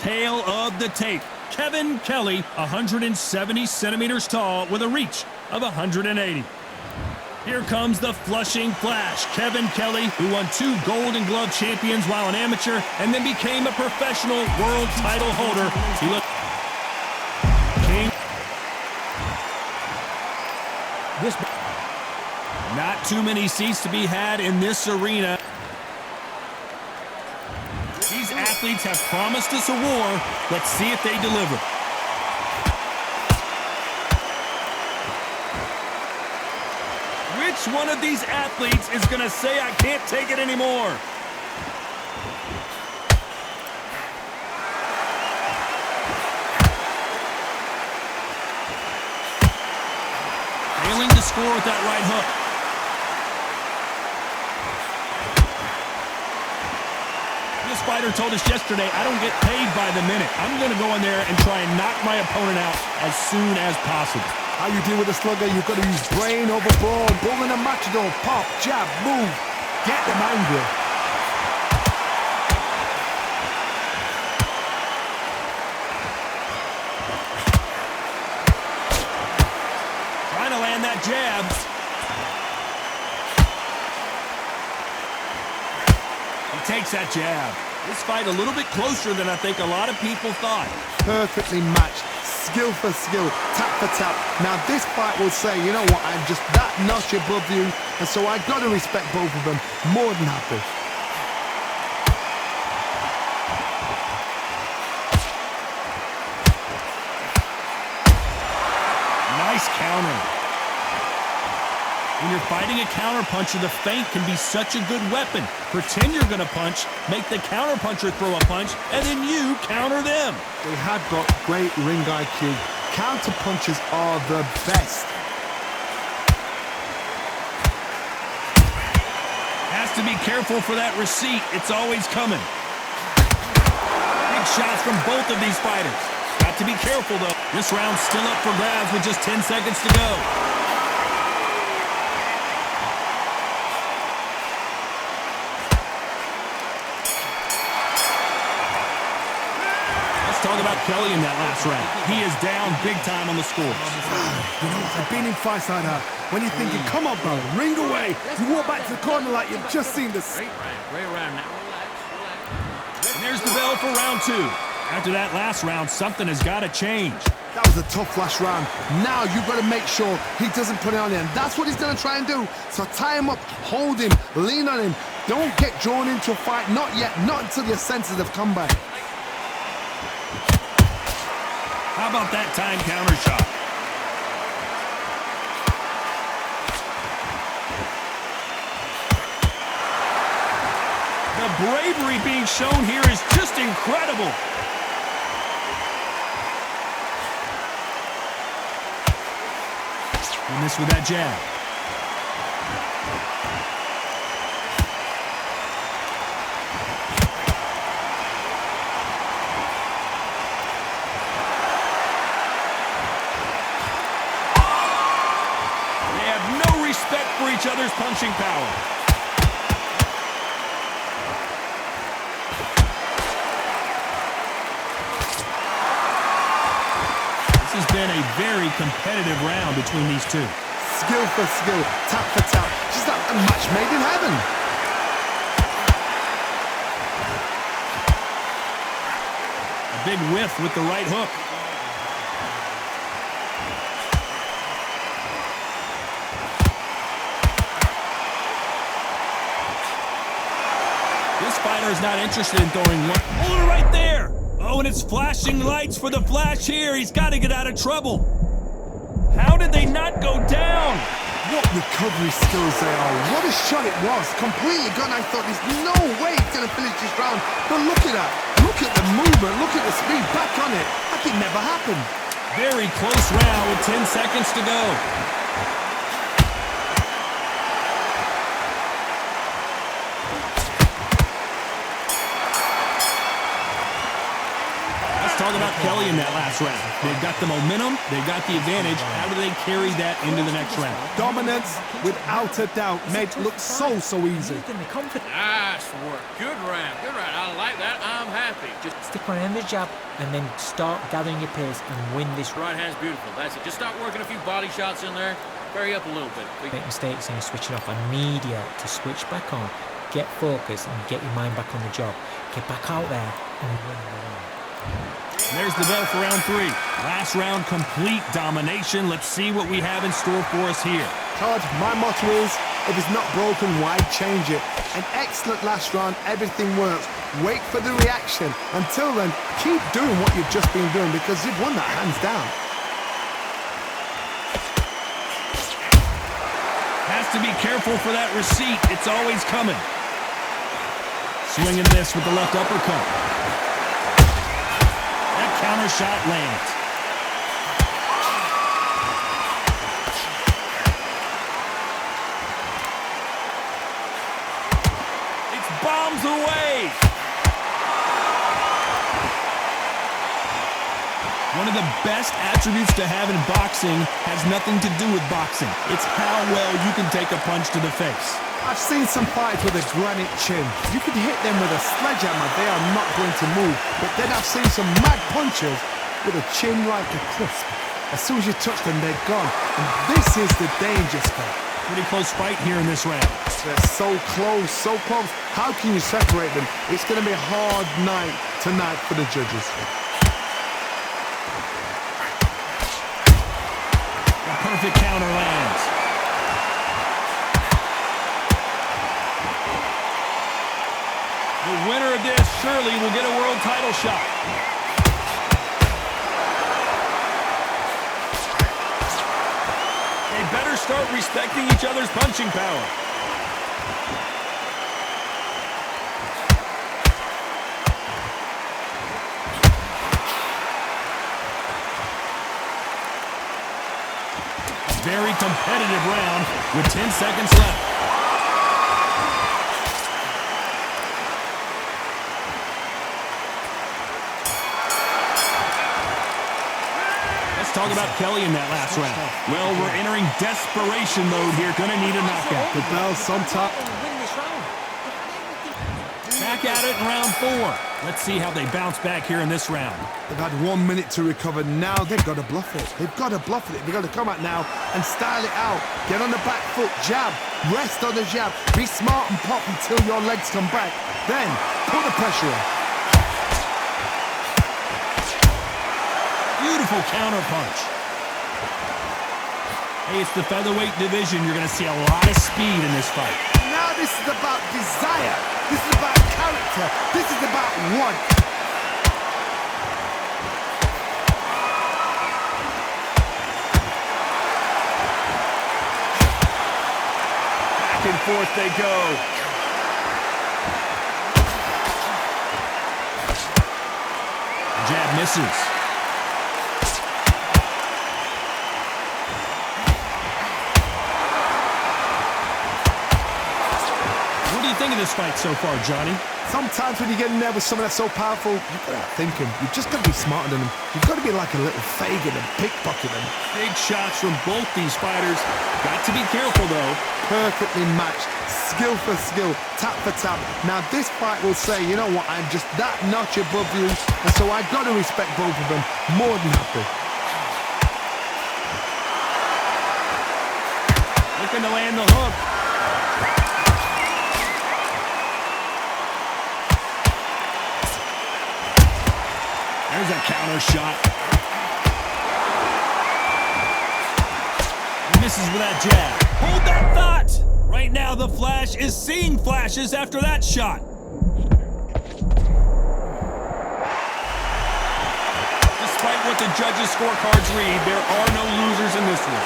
Tail of the tape. Kevin Kelly, 170 centimeters tall with a reach of 180. Here comes the Flushing Flash. Kevin Kelly, who won 2 Golden Glove champions while an amateur and then became a professional world title holder. He looked king. Not too many seats to be had in this arena. These athletes have promised us a war. Let's see if they deliver. Which one of these athletes is going to say, I can't take it anymore? Failing to score with that right hook. This fighter told us yesterday, I don't get paid by the minute. I'm going to go in there and try and knock my opponent out as soon as possible. How you deal with a slugger, you've got to use brain over brawn. Building a matador, pop, jab, move. Get them angry. Trying to land that jab. He takes that jab. This fight a little bit closer than I think a lot of people thought. Perfectly matched. Skill for skill, tap for tap. Now this fight will say, you know what, I'm just that notch above you, and so I got to respect both of them. More than happy. Nice counter. When you're fighting a counterpuncher, the feint can be such a good weapon. Pretend you're going to punch, make the counterpuncher throw a punch, and then you counter them. They have got great ring IQ. Counter punches are the best. Has to be careful for that receipt. It's always coming. Big shots from both of these fighters. Got to be careful, though. This round's still up for grabs with just 10 seconds to go. Talk about Kelly in that last round. He is down big time on the score. You know, I've been in fights like that. When you're thinking, come on, bro, ring away. You walk back to the corner like you've just seen this. Great round now. Relax. And there's the bell for round 2. After that last round, something has got to change. That was a tough last round. Now you've got to make sure he doesn't put it on him. That's what he's going to try and do. So tie him up, hold him, lean on him. Don't get drawn into a fight. Not yet. Not until your senses have come back. How about that time counter shot? The bravery being shown here is just incredible. And this with that jab. Respect for each other's punching power. This has been a very competitive round between these two. Skill for skill, tap for tap. Just like a match made in heaven. A big whiff with the right hook. This fighter is not interested in throwing one. Oh, right there! Oh, and it's flashing lights for the Flash here. He's got to get out of trouble. How did they not go down? What recovery skills they are. What a shot it was. Completely gone. I thought there's no way he's going to finish this round. But look at that. Look at the movement. Look at the speed. Back on it. Like it never happened. Very close round with 10 seconds to go. talk about Kelly in that last round. They've got the momentum. They've got the advantage. How do they carry that into the next round? Dominance, without a doubt, made it look so easy. Nice work. Good round. Good round. I like that. I'm happy. Just Stick on end of the jab and then start gathering your pace and win this. right hand's beautiful. That's it. Just start working a few body shots in there. Vary up a little bit. Make mistakes and you're switching off. Immediate to switch back on, get focused and get your mind back on the job. Get back out there and win the round. There's the bell for round 3. Last round, complete domination. Let's see what we have in store for us here. Todd, my motto is, if it's not broken, why change it? An excellent last round, everything works. Wait for the reaction. Until then, keep doing what you've just been doing because you've won that hands down. Has to be careful for that receipt. It's always coming. Swinging this with the left uppercut. That counter shot lands. It's bombs away. One of the best attributes to have in boxing has nothing to do with boxing. It's how well you can take a punch to the face. I've seen some fighters with a granite chin. You can hit them with a sledgehammer, they are not going to move. But then I've seen some mad punchers with a chin like a crisp. As soon as you touch them, they're gone. And this is the danger spot. Pretty close fight here in this round. They're so close, so close. How can you separate them? It's going to be a hard night tonight for the judges. A perfect counter lands. The winner of this surely will get a world title shot. They better start respecting each other's punching power. Very competitive round with 10 seconds left. Let's talk about Kelly in that last round. Well, we're entering desperation mode here. Gonna need a knockout. The bell sometime. Win this round. Back at it in round 4. Let's see how they bounce back here in this round. They've had 1 minute to recover. Now they've got to bluff it. They've got to bluff it. They've got to come out now and style it out. Get on the back foot, jab, rest on the jab. Be smart and pop until your legs come back. Then put the pressure on. Beautiful counter punch. Hey, it's the featherweight division. You're going to see a lot of speed in this fight. Now this is about desire. This is about character. This is about want. Back and forth they go. Jab misses. What do you think of this fight so far, Johnny? Sometimes when you get in there with someone that's so powerful, you've got to think him. You've just got to be smarter than him. You've got to be like a little Fagin and pickpocket him. Big shots from both these fighters. Got to be careful, though. Perfectly matched. Skill for skill. Tap for tap. Now this fight will say, you know what, I'm just that notch above you. And so I've got to respect both of them. More than happy. Looking to land the hook. There's a counter shot. Misses with that jab. Hold that thought! Right now, the Flash is seeing flashes after that shot. Despite what the judges' scorecards read, there are no losers in this one.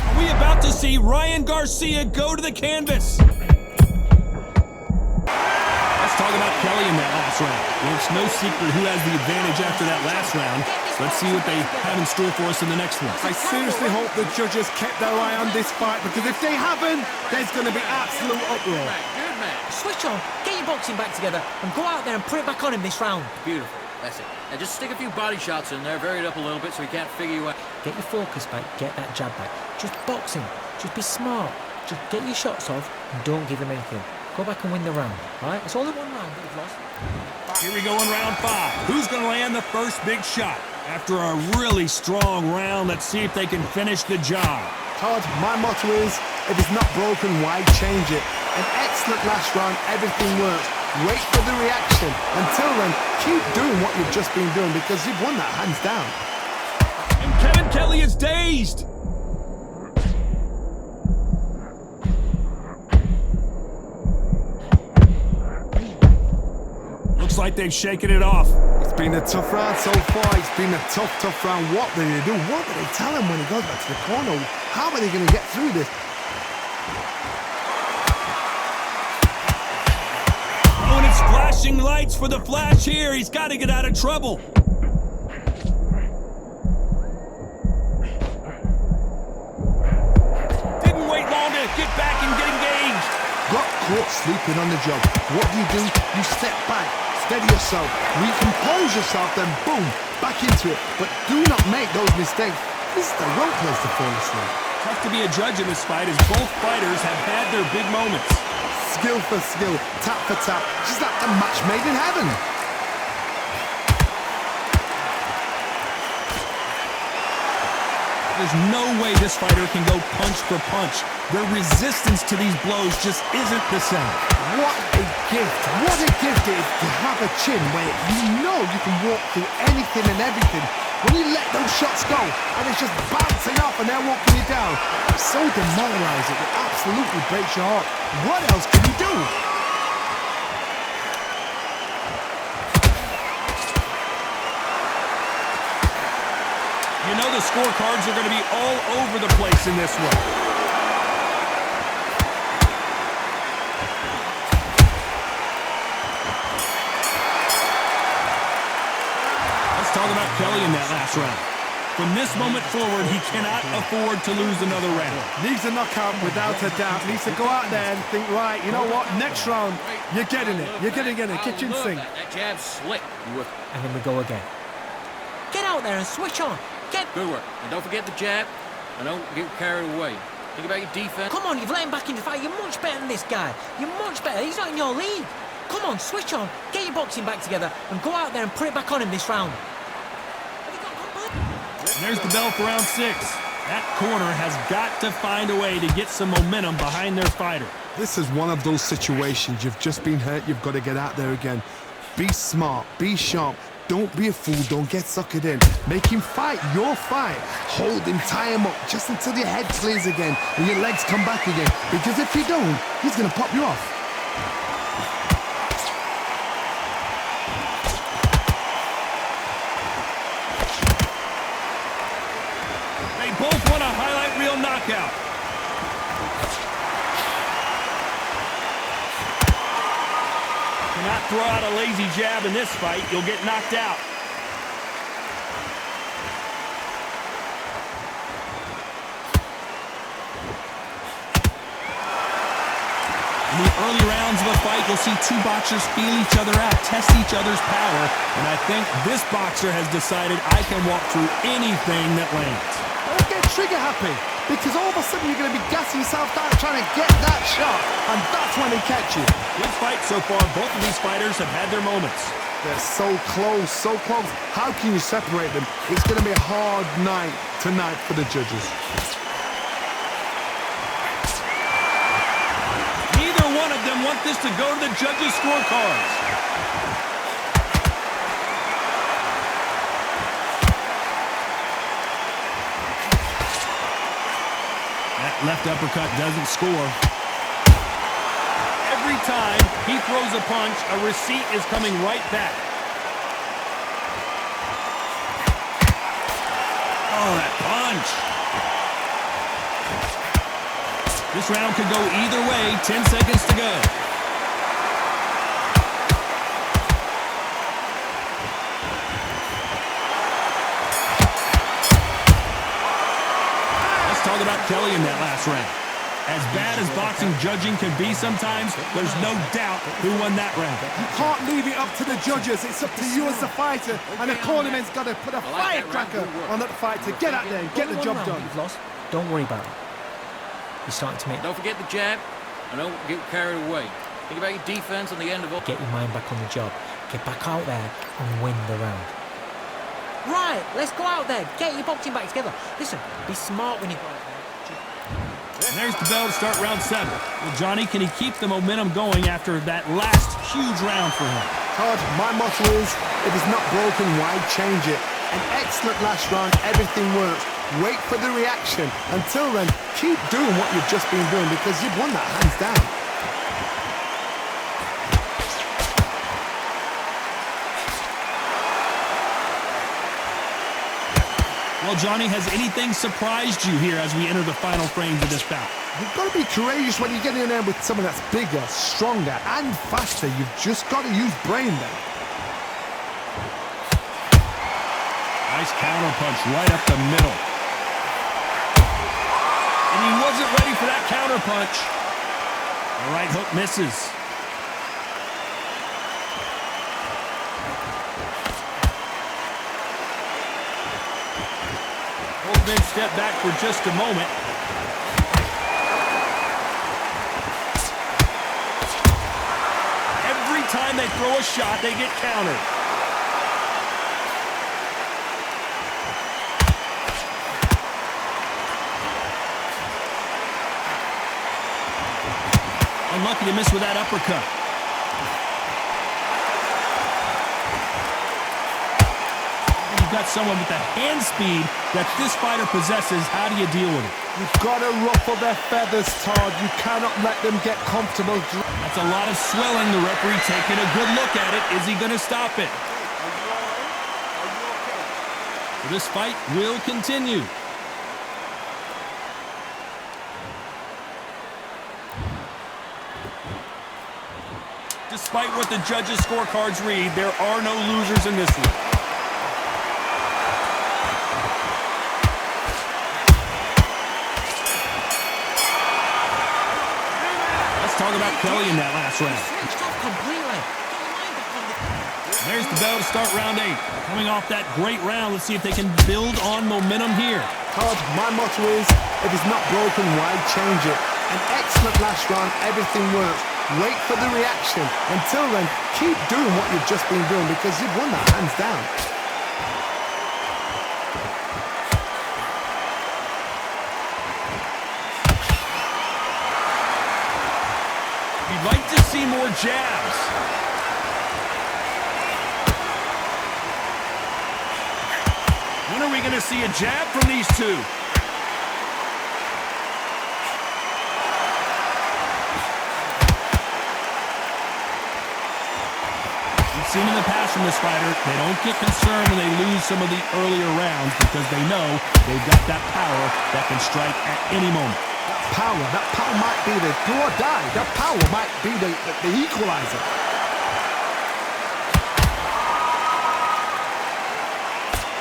Are we about to see Ryan Garcia go to the canvas? Talk about Kelly in that last round. Well, it's no secret who has the advantage after that last round. Let's see what they have in store for us in the next one. I seriously hope the judges kept their eye on this fight because if they haven't, there's going to be absolute uproar. Good man. Switch on. Get your boxing back together and go out there and put it back on him this round. Beautiful. That's it. Now just stick a few body shots in there, vary it up a little bit so he can't figure you out. Get your focus back, get that jab back. Just box him. Just be smart. Just get your shots off and don't give him anything. Go back and win the round, all right? It's only one round that you've lost. Here we go in round 5. Who's going to land the first big shot? After a really strong round, let's see if they can finish the job. Todd, my motto is, if it's not broken, why change it? An excellent last round, everything works. Wait for the reaction. Until then, keep doing what you've just been doing because you've won that hands down. And Kevin Kelly is dazed. Looks like they've shaken it off. It's been a tough round so far. It's been a tough round. What do they do? What do they tell him when he goes back to the corner? How are they going to get through this? Oh, and it's flashing lights for the Flash here. He's got to get out of trouble. Didn't wait long to get back and get engaged. Got caught sleeping on the job. What do? You step back, steady yourself, recompose yourself, then boom, back into it. But do not make those mistakes. This is the wrong place to fall asleep. Tough to be a judge in this fight as both fighters have had their big moments. Skill for skill, tap for tap, just like a match made in heaven. There's no way this fighter can go punch for punch. Their resistance to these blows just isn't the same. What a gift. What a gift it is to have a chin where you know you can walk through anything and everything. When you let those shots go and it's just bouncing off and they're walking you down, it's so demoralizing. It absolutely breaks your heart. What else can you do? You know the scorecards are going to be all over the place in this one. Let's talk about Kelly in that last round. From this moment forward, he cannot afford to lose another round. Needs a knockout without a doubt. Needs to go out there and think, right, you know what, next round, you're getting it. You're getting it in the kitchen sink. That jab's slick. And then we go again. Get out there and switch on. Get... Good work. And don't forget the jab. And don't get carried away. Think about your defense. Come on, you've let him back in the fight. You're much better than this guy. You're much better. He's not in your league. Come on, switch on. Get your boxing back together and go out there and put it back on him this round. And there's the bell for round 6. That corner has got to find a way to get some momentum behind their fighter. This is one of those situations. You've just been hurt. You've got to get out there again. Be smart. Be sharp. Don't be a fool. Don't get suckered in. Make him fight your fight. Hold him, tie him up just until your head clears again and your legs come back again. Because if you don't, he's going to pop you off. They both want a highlight reel knockout. Cannot throw out a lazy jab in this fight. You'll get knocked out. In the early rounds of a fight, you'll see two boxers feel each other out, test each other's power, and I think this boxer has decided I can walk through anything that lands. Don't get trigger happy, because all of a sudden you're going to be gassing yourself out trying to get that shot, and that's when they catch you. Good fight so far. Both of these fighters have had their moments. They're so close, so close. How can you separate them? It's going to be a hard night tonight for the judges. Neither one of them want this to go to the judges' scorecards. That left uppercut doesn't score. Every time he throws a punch, a receipt is coming right back. Oh, that punch. This round could go either way. 10 seconds to go. Let's talk about Kelly in that last round. As bad as boxing judging can be sometimes, there's no doubt who won that round. Can't leave it up to the judges. It's up to you as the fighter, and the cornerman's got to put a firecracker on that fight to get out there and get the job done. You've lost. Don't worry about it. You're starting to make... Don't forget the jab, and don't get carried away. Think about your defense on the end of it. Get your mind back on the job. Get back out there and win the round. Right, let's go out there. Get your boxing back together. Listen, be smart when you go out there. And there's the bell to start round 7. Well, Johnny, can he keep the momentum going after that last huge round for him? Todd, my motto is, if it's not broken, why change it? An excellent last round, everything works. Wait for the reaction. Until then, keep doing what you've just been doing because you've won that hands down. Well, Johnny, has anything surprised you here as we enter the final frames of this bout? You've got to be courageous when you get in there with someone that's bigger, stronger, and faster. You've just got to use brain then. Nice counter punch right up the middle. And he wasn't ready for that counter punch. The right hook misses. Then step back for just a moment. Every time they throw a shot, they get countered. Unlucky to miss with that uppercut. Got someone with the hand speed that this fighter possesses. How do you deal with it? You've got to ruffle their feathers, Todd. You cannot let them get comfortable. That's a lot of swelling. The referee taking a good look at it. Is he going to stop it? So this fight will continue. Despite what the judges' scorecards read, there are no losers in this one. Talk about Kelly in that last round. Switched off completely. There's the bell to start round 8. Coming off that great round, let's see if they can build on momentum here. Todd, my motto is, if it's not broken, why change it? An excellent last round, everything works. Wait for the reaction. Until then, keep doing what you've just been doing because you've won that hands down. You'd like to see more jabs. When are we going to see a jab from these two? We've seen in the past from this fighter, they don't get concerned when they lose some of the earlier rounds because they know they've got that power that can strike at any moment. That power might be the do or die. That power might be the equalizer.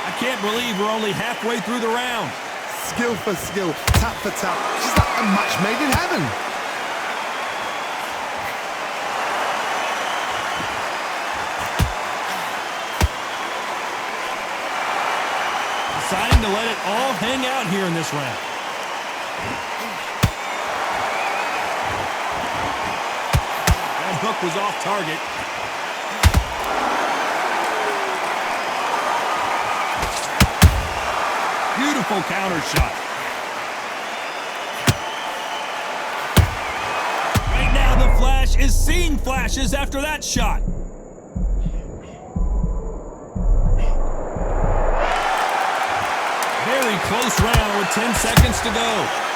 I can't believe we're only halfway through the round. Skill for skill, tap for tap. Just like a match made in heaven. Deciding to let it all hang out here in this round. Hook was off target. Beautiful counter shot. Right now, the Flash is seeing flashes after that shot. Very close round with 10 seconds to go.